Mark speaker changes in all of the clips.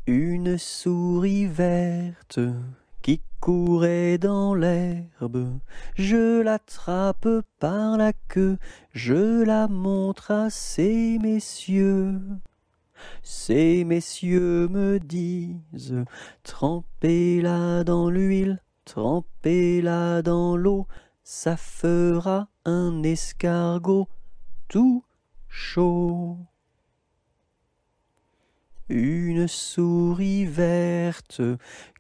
Speaker 1: Une souris verte qui courait dans l'herbe, je l'attrape par la queue, je la montre à ces messieurs. Ces messieurs me disent, trempez-la dans l'huile, trempez-la dans l'eau, ça fera un escargot tout chaud. Une souris verte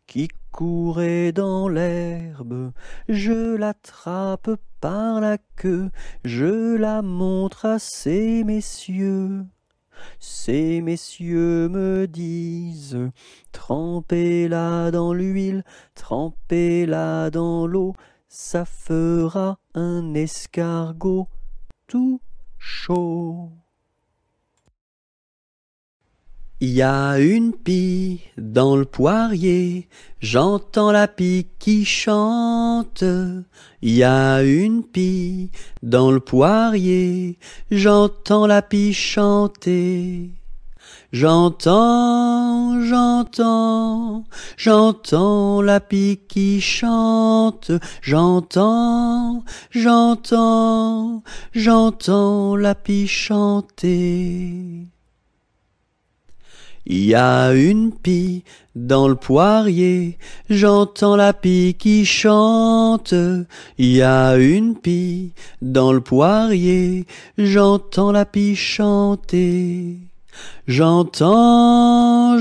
Speaker 1: qui courait dans l'herbe, je l'attrape par la queue, je la montre à ces messieurs. Ces messieurs me disent, trempez-la dans l'huile, trempez-la dans l'eau, ça fera un escargot tout chaud. Il y a une pie dans le poirier, j'entends la pie qui chante. Il y a une pie dans le poirier, j'entends la pie chanter. J'entends la pie qui chante. J'entends la pie chanter. Il y a une pie dans le poirier, j'entends la pie qui chante. Il y a une pie dans le poirier, j'entends la pie chanter. J'entends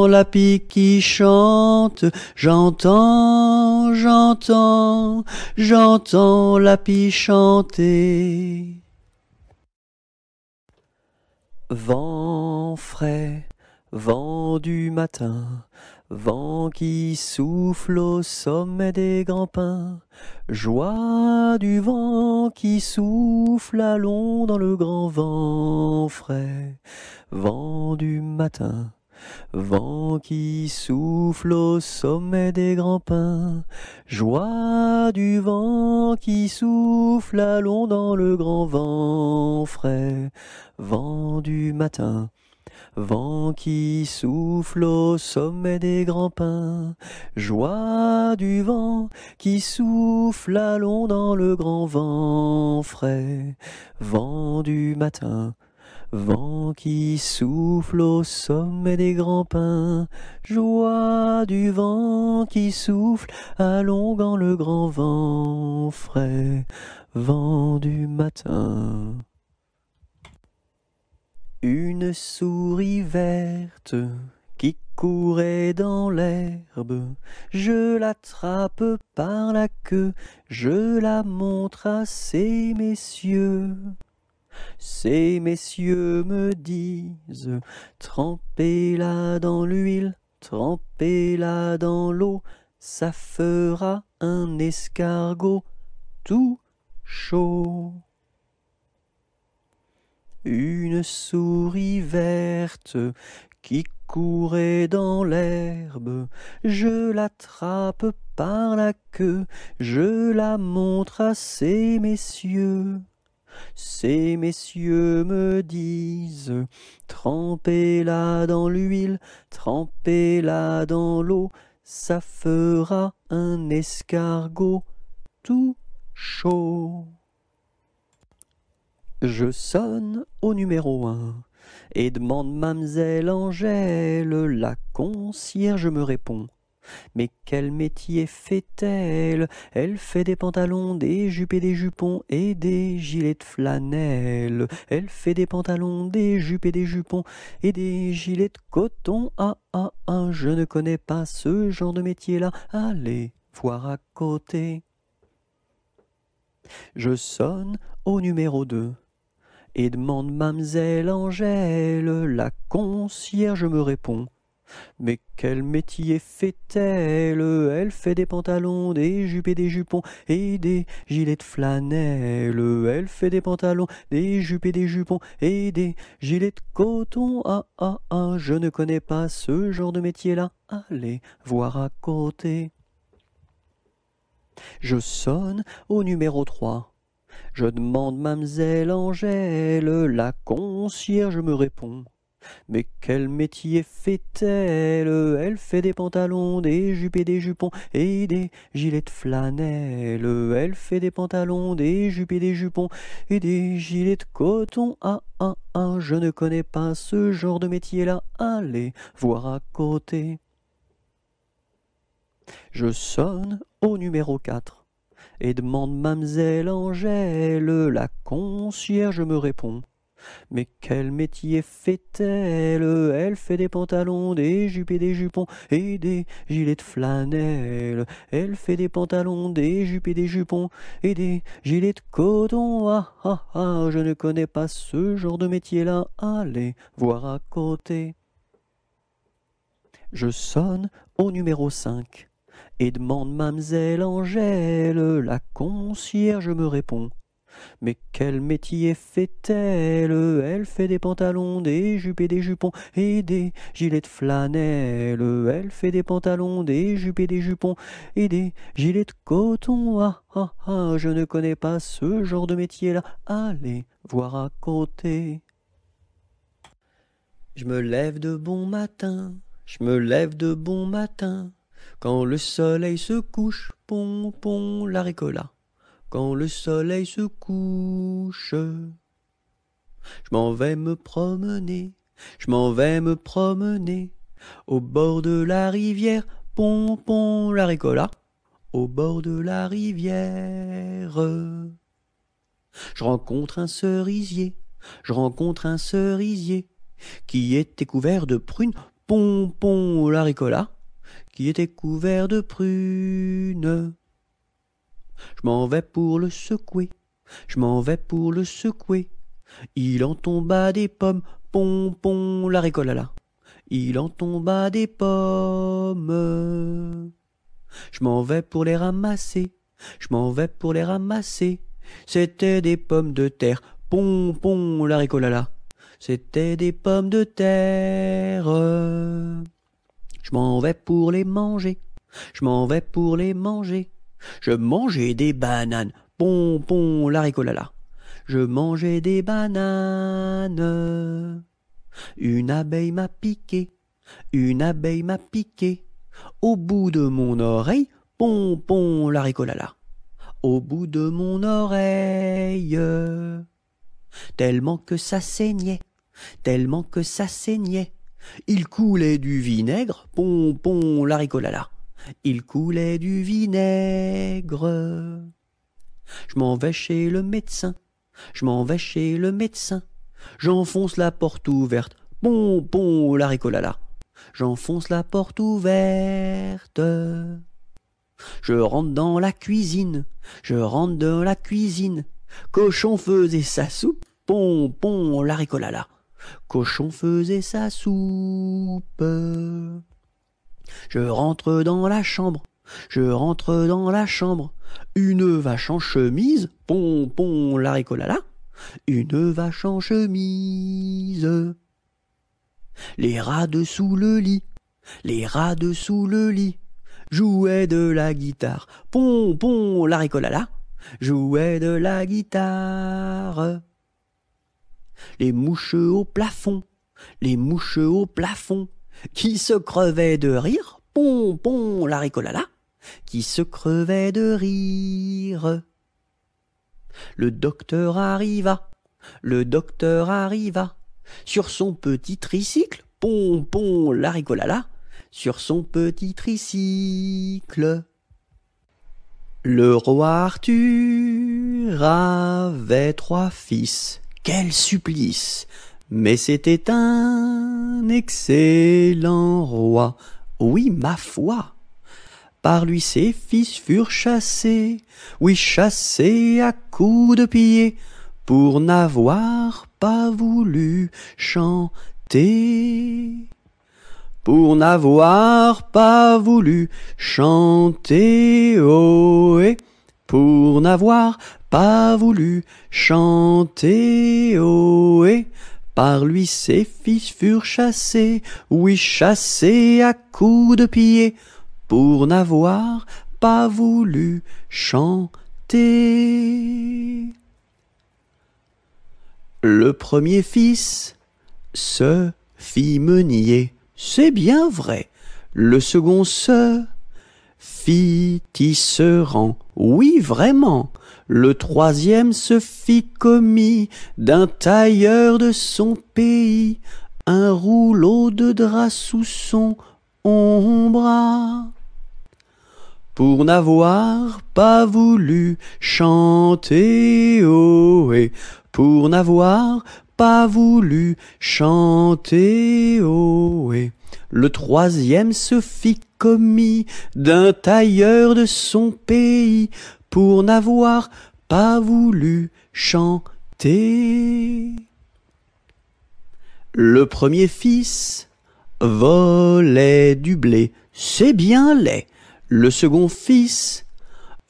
Speaker 1: la pie qui chante. J'entends la pie chanter. Vent frais, vent du matin, vent qui souffle au sommet des grands pins, joie du vent qui souffle, allons dans le grand vent frais, vent du matin. Vent qui souffle au sommet des grands pins, joie du vent qui souffle, allons dans le grand vent frais, vent du matin. Vent qui souffle au sommet des grands pins, joie du vent qui souffle, allons dans le grand vent frais, vent du matin. Vent qui souffle au sommet des grands pins, joie du vent qui souffle, allons dans le grand vent frais, vent du matin. Une souris verte qui courait dans l'herbe, je l'attrape par la queue, je la montre à ces messieurs. Ces messieurs me disent, trempez-la dans l'huile, trempez-la dans l'eau, ça fera un escargot tout chaud. Une souris verte qui courait dans l'herbe, je l'attrape par la queue, je la montre à ces messieurs. Ces messieurs me disent, trempez-la dans l'huile, trempez-la dans l'eau, ça fera un escargot tout chaud. Je sonne au numéro 1 et demande Mamselle Angèle, la concierge me répond. Mais quel métier fait-elle? Elle fait des pantalons, des jupes et des jupons et des gilets de flanelle. Elle fait des pantalons, des jupes et des jupons et des gilets de coton. Ah, ah, ah, je ne connais pas ce genre de métier-là. Allez voir à côté. Je sonne au numéro 2 et demande Mamselle Angèle, la concierge me répond. Mais quel métier fait-elle? Elle fait des pantalons, des jupes et des jupons et des gilets de flanelle. Elle fait des pantalons, des jupes et des jupons et des gilets de coton. Ah, ah, ah, je ne connais pas ce genre de métier-là. Allez voir à côté. Je sonne au numéro 3. Je demande Mamselle Angèle, la concierge me répond. Mais quel métier fait-elle? Elle fait des pantalons, des jupes et des jupons et des gilets de flanelle. Elle fait des pantalons, des jupes et des jupons et des gilets de coton. Ah, ah, ah, je ne connais pas ce genre de métier-là. Allez voir à côté. Je sonne au numéro 4 et demande Mamselle Angèle. La concierge me répond. Mais quel métier fait-elle? Elle fait des pantalons, des jupes et des jupons et des gilets de flanelle. Elle fait des pantalons, des jupes et des jupons et des gilets de coton. Ah, ah, ah, je ne connais pas ce genre de métier-là. Allez voir à côté. Je sonne au numéro 5 et demande Mamselle Angèle. La concierge me répond. Mais quel métier fait-elle? Elle fait des pantalons, des jupes et des jupons et des gilets de flanelle. Elle fait des pantalons, des jupes et des jupons et des gilets de coton. Ah, ah, ah, je ne connais pas ce genre de métier-là. Allez voir à côté. Je me lève de bon matin, je me lève de bon matin. Quand le soleil se couche, pon, pon, la ricola. Quand le soleil se couche, je m'en vais me promener, je m'en vais me promener au bord de la rivière, pon, pon, la ricola, au bord de la rivière. Je rencontre un cerisier, je rencontre un cerisier qui était couvert de prunes, pon, pon, la ricola, qui était couvert de prunes. Je m'en vais pour le secouer, je m'en vais pour le secouer. Il en tomba des pommes, pon, pon, la ricolala. Il en tomba des pommes. Je m'en vais pour les ramasser, je m'en vais pour les ramasser. C'était des pommes de terre, pon, pon, la ricolala. C'était des pommes de terre. Je m'en vais pour les manger, je m'en vais pour les manger. Je mangeais des bananes, pon, pon, la ricolala. Je mangeais des bananes. Une abeille m'a piqué, une abeille m'a piqué. Au bout de mon oreille, pon, pon, la ricolala. Au bout de mon oreille. Tellement que ça saignait, tellement que ça saignait. Il coulait du vinaigre, pon, pon, la ricolala. Il coulait du vinaigre. Je m'en vais chez le médecin, je m'en vais chez le médecin. J'enfonce la porte ouverte, pon, pon, la ricolala. J'enfonce la porte ouverte. Je rentre dans la cuisine, je rentre dans la cuisine. Cochon faisait sa soupe, pon, pon, la ricolala. Cochon faisait sa soupe. Je rentre dans la chambre, je rentre dans la chambre. Une vache en chemise, pon, pon, la ricolala. Une vache en chemise. Les rats dessous le lit, les rats dessous le lit. Jouaient de la guitare, pon, pon, la ricolala. Jouaient de la guitare. Les mouches au plafond, les mouches au plafond, qui se crevaient de rire, pon, pon, la ricolala, qui se crevaient de rire. Le docteur arriva, le docteur arriva, sur son petit tricycle, pon, pon, la ricolala, sur son petit tricycle. Le roi Arthur avait 3 fils. Quel supplice! Mais c'était un excellent roi. Oui, ma foi. Par lui ses fils furent chassés, oui, chassés à coups de pied, pour n'avoir pas voulu chanter. Pour n'avoir pas voulu chanter, ohé, pour n'avoir pas voulu chanter, ohé. Par lui ses fils furent chassés, oui, chassés à coups de pied, pour n'avoir pas voulu chanter. Le premier fils se
Speaker 2: fit meunier, c'est bien vrai. Le second se fit tisserand, oui vraiment. Le troisième se fit commis d'un tailleur de son pays, un rouleau de drap sous son bras. Pour n'avoir pas voulu chanter ohé, pour n'avoir pas voulu chanter ohé. Le troisième se fit commis d'un tailleur de son pays, pour n'avoir pas voulu chanter. Le premier fils volait du blé, c'est bien laid. Le second fils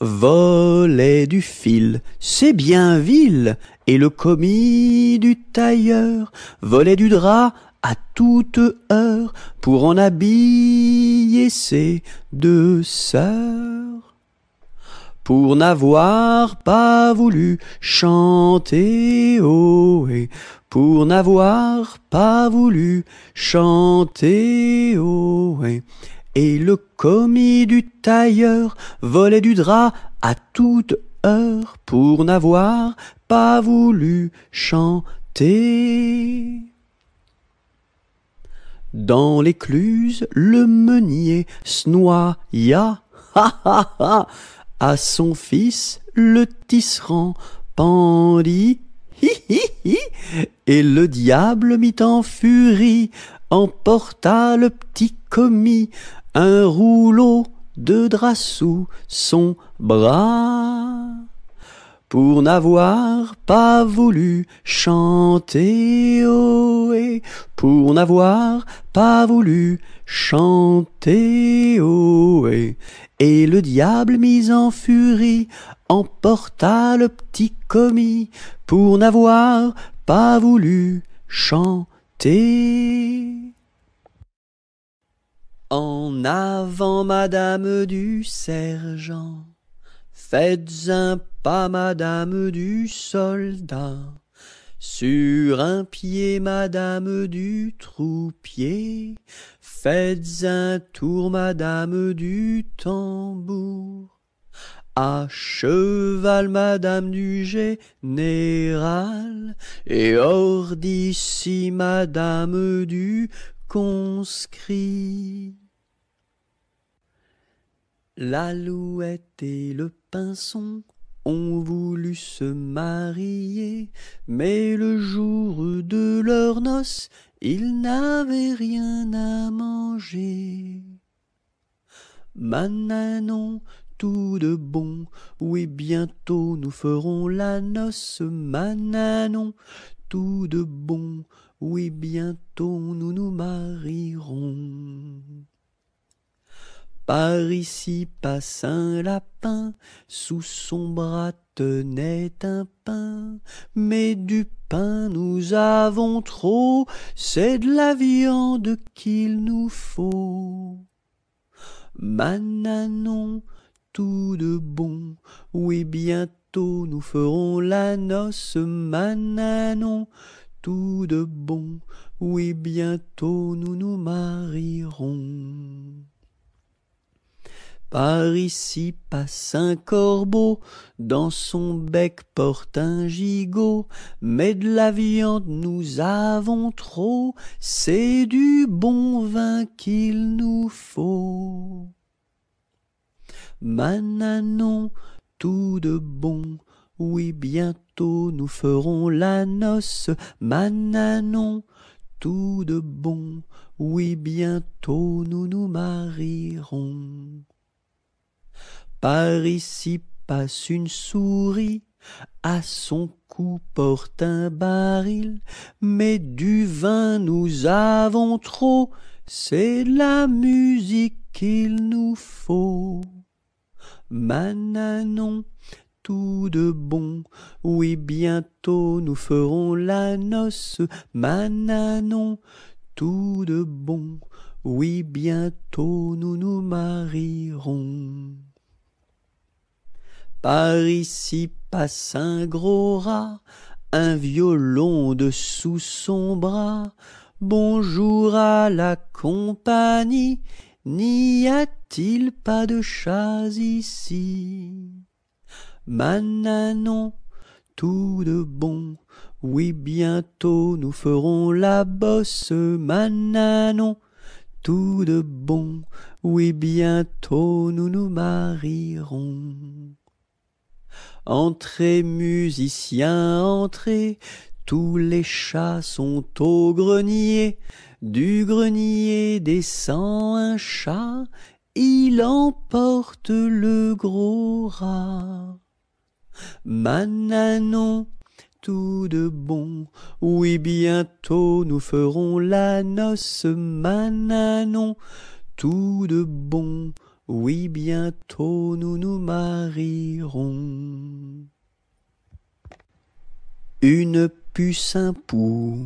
Speaker 2: volait du fil, c'est bien vil. Et le commis du tailleur volait du drap à toute heure pour en habiller ses deux sœurs. Pour n'avoir pas voulu chanter ohé, pour n'avoir pas voulu chanter ohé. Et le commis du tailleur volait du drap à toute heure pour n'avoir pas voulu chanter. Dans l'écluse, le meunier s'noya, ha ha ha, à son fils le tisserand pendit, hi hi hi, et le diable mit en furie, emporta le petit commis, un rouleau de drap sous son bras. Pour n'avoir pas voulu chanter ohé, pour n'avoir pas voulu chanter ohé. Et le diable mis en furie emporta le petit commis, pour n'avoir pas voulu chanter. En avant, madame du sergent, faites un pas, madame du soldat. Sur un pied, madame du troupier, faites un tour, madame du tambour. À cheval, madame du général, et hors d'ici, madame du conscrit. L'alouette et le pinson ont voulu se marier, mais le jour de leurs noces, ils n'avaient rien à manger. Mananon, tout de bon, oui bientôt nous ferons la noce. Mananon, tout de bon, oui bientôt nous nous marierons. Par ici passe un lapin, sous son bras tenait un pain. Mais du pain nous avons trop, c'est de la viande qu'il nous faut. Mananon, tout de bon, oui bientôt nous ferons la noce. Mananon, tout de bon, oui bientôt nous nous marierons. Par ici passe un corbeau, dans son bec porte un gigot, mais de la viande nous avons trop, c'est du bon vin qu'il nous faut. Mananon, tout de bon, oui bientôt nous ferons la noce. Mananon, tout de bon, oui bientôt nous nous marierons. Par ici passe une souris, à son cou porte un baril, mais du vin nous avons trop, c'est de la musique qu'il nous faut. Mananon, tout de bon, oui bientôt nous ferons la noce. Mananon, tout de bon, oui bientôt nous nous marierons. Par ici passe un gros rat, un violon dessous son bras. bonjour à la compagnie, n'y a-t-il pas de chats ici? Mananon, tout de bon, oui bientôt nous ferons la bosse, Mananon, tout de bon, oui bientôt nous nous marierons. Entrez musiciens, entrez, tous les chats sont au grenier, du grenier descend un chat, il emporte le gros rat. Mananon, tout de bon, oui bientôt nous ferons la noce, Mananon, tout de bon, oui bientôt nous nous marierons. Une puce, un pou,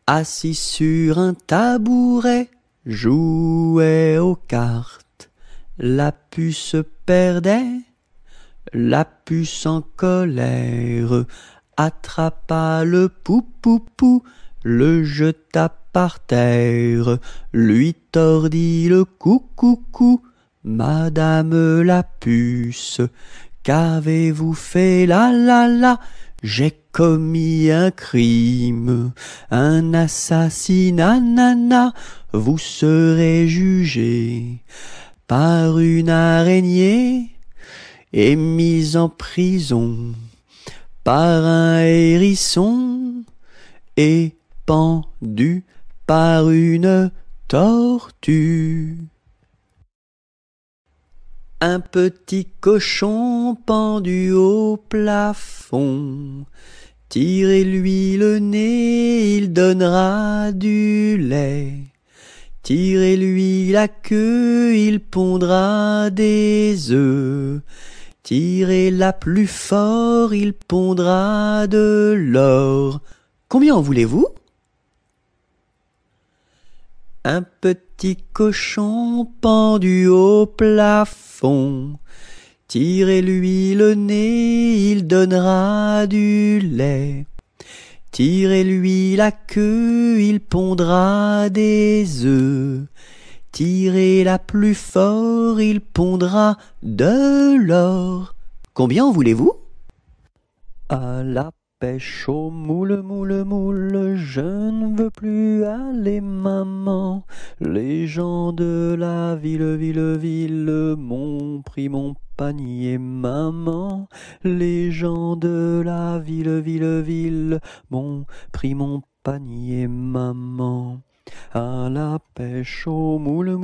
Speaker 2: assis sur un tabouret, jouait aux cartes. La puce perdait, la puce en colère attrapa le pou, le jeta par terre, lui tordit le cou. Madame la puce, qu'avez-vous fait là? J'ai commis un crime, un assassinat, nana. Vous serez jugé par une araignée et mis en prison par un hérisson et pendu par une tortue. Un petit cochon pendu au plafond, tirez-lui le nez, il donnera du lait. Tirez-lui la queue, il pondra des œufs. Tirez-la plus fort, il pondra de l'or. Combien en voulez-vous? Un petit cochon pendu au plafond, tirez-lui le nez, il donnera du lait. Tirez-lui la queue, il pondra des œufs. Tirez-la plus fort, il pondra de l'or. Combien en voulez-vous?
Speaker 1: À la pêche au moule, je ne veux plus aller, maman. Les gens de la ville m'ont pris mon panier, maman. Les gens de la ville m'ont pris mon panier, maman. À la pêche au moule,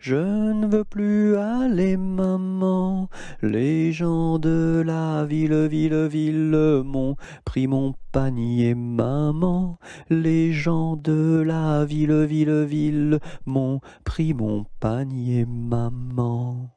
Speaker 1: je ne veux plus aller, maman. Les gens de la ville m'ont pris mon panier, maman. Les gens de la ville m'ont pris mon panier, maman.